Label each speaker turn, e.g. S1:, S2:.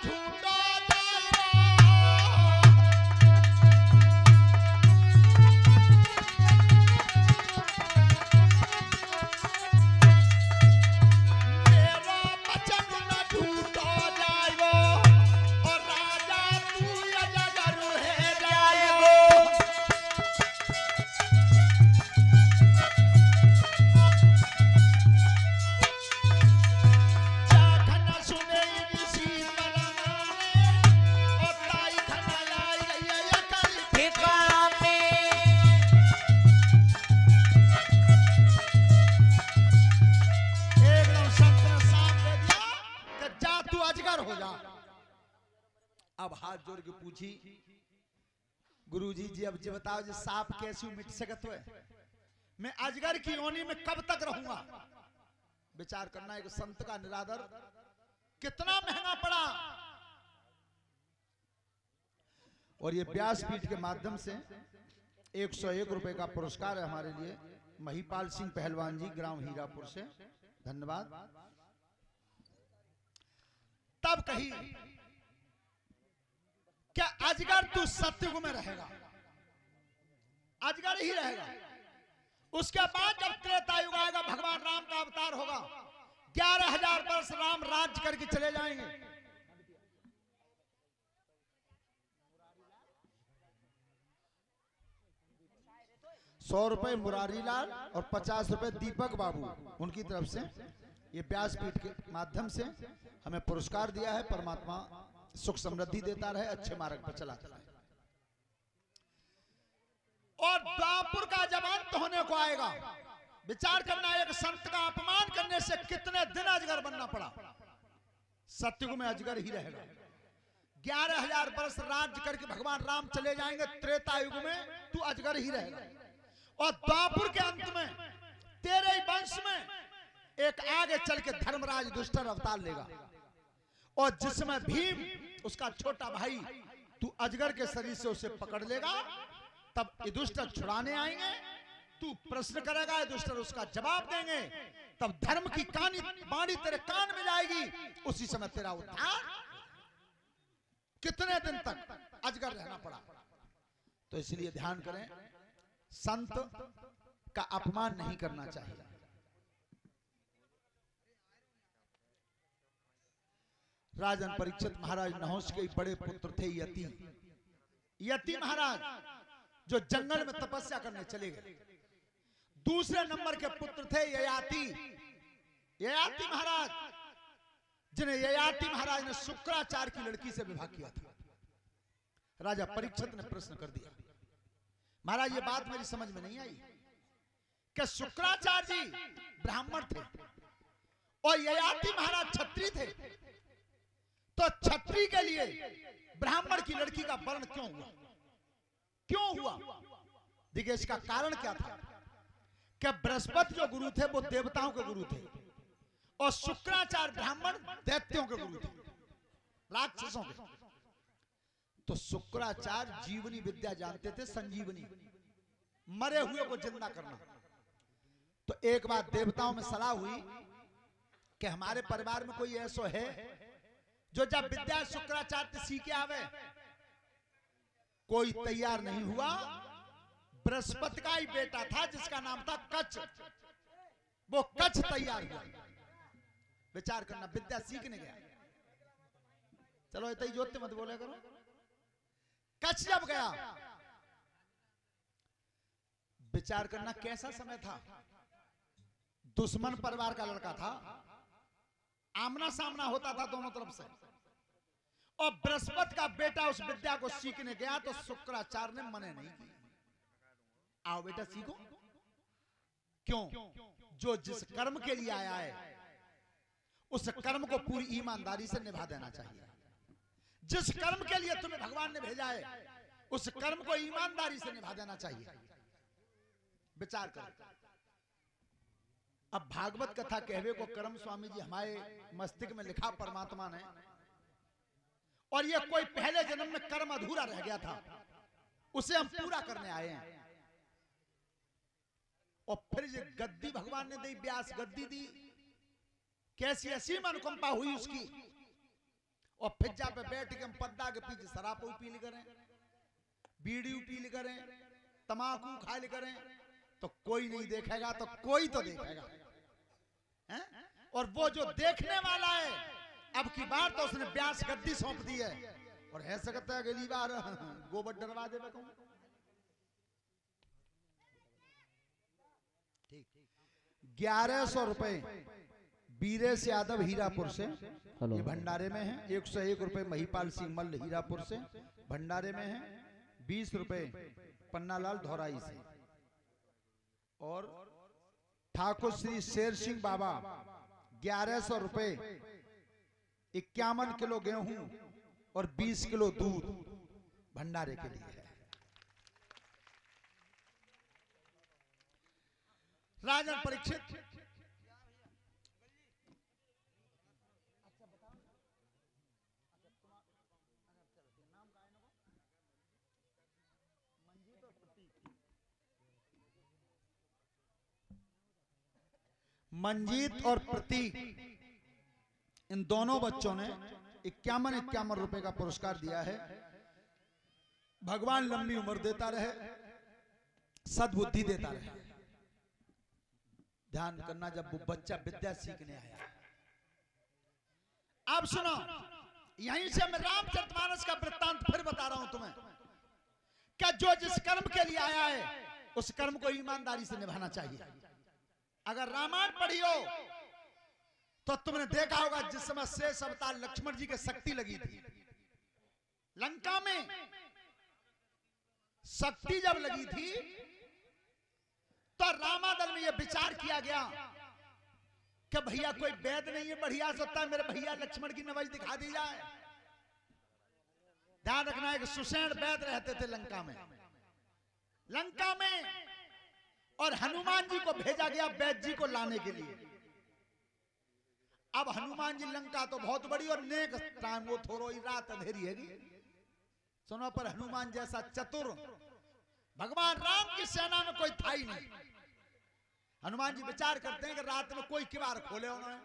S1: ढूंढो मेरा बचन न ढूंढो जाएगो और राजा तू अजगर है जाएगो। जाखन सुने ऋषि परनामे और ताई खना लाई गई अकल ठिकाने। एकदम संत ने साथ दे दिया कि जा तू अजगर हो जा। अब हाथ जोड़ के पूछी गुरुजी जी अब जी बताओ जी सांप कैसे मिट सकत है, मैं अजगर की योनि में कब तक रहूंगा। विचार करना एक संत का निरादर कितना महंगा पड़ा। और ये व्यासपीठ के माध्यम से 101 रुपए का पुरस्कार है हमारे लिए महिपाल सिंह पहलवान जी ग्राम हीरापुर से, धन्यवाद। तब कही क्या अजगर तू सतयुग में रहेगा, अजगर ही रहेगा। उसके बाद जब त्रेता युग आएगा भगवान राम का अवतार होगा, 11,000 वर्ष राम राज्य करके चले जाएंगे। ₹100 मुरारीलाल और 50 रुपए दीपक बाबू उनकी तरफ से ये व्यासपीठ के माध्यम से हमें पुरस्कार दिया है। परमात्मा सुख समृद्धि देता रहे, अच्छे मार्ग पर चलाता रहे। और द्वापर का जब अंत होने को आएगा, विचार करना एक संत का अपमान करने से कितने दिन अजगर बनना पड़ा। सतयुग में अजगर ही रहेगा, 11,000 वर्ष राज्य करके भगवान राम चले जाएंगे। त्रेता युग में तू अजगर ही रहेगा। और द्वापर के अंत में तेरे ही वंश में एक आगे चल के धर्मराज दुष्टर अवतार लेगा, और जिसमें भीम उसका छोटा भाई तू अजगर के शरीर से उसे पकड़ लेगा। तब युधिष्ठिर छुड़ाने आएंगे, तू प्रश्न करेगा, युधिष्ठिर उसका जवाब देंगे। तब धर्म की कानी बाणी तेरे कान में जाएगी, उसी समय तेरा उद्धार। कितने दिन तक अजगर रहना पड़ा। तो इसलिए ध्यान करें, संत का अपमान नहीं करना चाहिए। राजन परीक्षित महाराज नहुष के बड़े पुत्र थे यति। यति महाराज जो जंगल में तपस्या करने चले गए। दूसरे नंबर के पुत्र थे ययाति। ययाति महाराज जिन्हें ययाति महाराज ने शुक्राचार्य की लड़की से विवाह किया था। राजा परीक्षित ने प्रश्न कर दिया, महाराज ये बात मेरी समझ में नहीं आई कि शुक्राचार्य जी ब्राह्मण थे और ययाति महाराज क्षत्रिय थे, तो क्षत्रिय के लिए ब्राह्मण की लड़की का वर्ण क्यों हुआ, क्यों हुआ? देखिए इसका कारण क्या था कि बृहस्पति जो गुरु थे वो देवताओं के गुरु थे और शुक्राचार्य ब्राह्मण दैत्यों के गुरु थे, राक्षसों के। तो शुक्राचार्य जीवनी विद्या जानते थे, संजीवनी, मरे हुए को जिंदा करना। तो एक बार देवताओं में सलाह हुई कि हमारे परिवार में कोई ऐसा है जो जब विद्या शुक्राचार्य सीखे आवे। कोई तैयार नहीं हुआ। बृहस्पति का ही बेटा था जिसका नाम था कच्छ, वो कच्छ तैयार हुआ। विचार करना, विद्या सीखने गया। चलो इतना ही जोते मत बोले करो। कच्छ जब गया, विचार करना कैसा समय था। दुश्मन परिवार का लड़का था, आमना सामना होता था दोनों तरफ से। और बृहस्पति का बेटा उस विद्या को सीखने गया तो शुक्राचार्य ने मने नहीं की। आओ बेटा सीखो। क्यों? जो जिस कर्म के लिए आया है उस कर्म को पूरी ईमानदारी से निभा देना चाहिए। जिस कर्म के लिए तुम्हें भगवान ने भेजा है उस कर्म को ईमानदारी से निभा देना चाहिए। विचार करो। अब भागवत कथा कहवे को कर्म स्वामी जी हमारे मस्तिष्क में लिखा परमात्मा ने, और ये कोई पहले जन्म में कर्म अधूरा रह गया था, उसे हम पूरा करने आए हैं। और फिर ये गद्दी भगवान ने दी, व्यास गद्दी दी, कैसी असीम अनुकंपा हुई उसकी। और फिज्जा पे बैठ के हम पद्दा के पीछे शराब पी करें, बीड़ी पी करें, तमाकू खा करें, तो कोई नहीं देखेगा, तो कोई तो देखेगा है? और वो जो देखने वाला है अब की बार तो उसने ब्यास गद्दी सौंप दी है और है सकता है अगली बार गोबर डरवा दे। ठीक, 1100 रुपए बीरेश यादव हीरापुर से, ये भंडारे में है। 101 रुपए महिपाल सिंह मल्ल हीरापुर से भंडारे में है। 20 रुपए पन्नालाल धौराई से, और ठाकुर श्री शेर सिंह बाबा 1100 रुपए 51 किलो गेहूं और 20 किलो दूध भंडारे के लिए है। राजन परीक्षित मंजीत और प्रतीक, इन दोनों बच्चों ने 51 रुपए का पुरस्कार दिया है। भगवान लंबी उम्र देता रहे, सद्बुद्धि देता रहे। ध्यान करना, जब वो बच्चा विद्या सीखने आया। अब सुनो, यहीं से मैं रामचरितमानस का वृत्तांत फिर बता रहा हूं तुम्हें, क्या जो जिस कर्म के लिए आया है उस कर्म को ईमानदारी से निभाना चाहिए। अगर रामायण पढ़ी हो तो तुमने देखा होगा जिस समय शेष अवतार लक्ष्मण जी के शक्ति लगी थी लंका में, शक्ति जब लगी थी तो रामादल में यह विचार किया गया कि भैया कोई वैद नहीं है बढ़िया सकता है, मेरे भैया लक्ष्मण की नवज दिखा दी जाए। ध्यान रखना है कि सुषेण वैद रहते थे लंका में, और हनुमान जी को भेजा गया वैद जी को लाने के लिए। अब हनुमान जी लंका तो बहुत बड़ी और नेक टाइम, वो थोड़ी ही रात अंधेरी है। सुनो, पर हनुमान जैसा चतुर भगवान राम की सेना में कोई था ही नहीं। हनुमान जी विचार करते हैं कि रात में कोई किवाड़ खोले उन्होंने,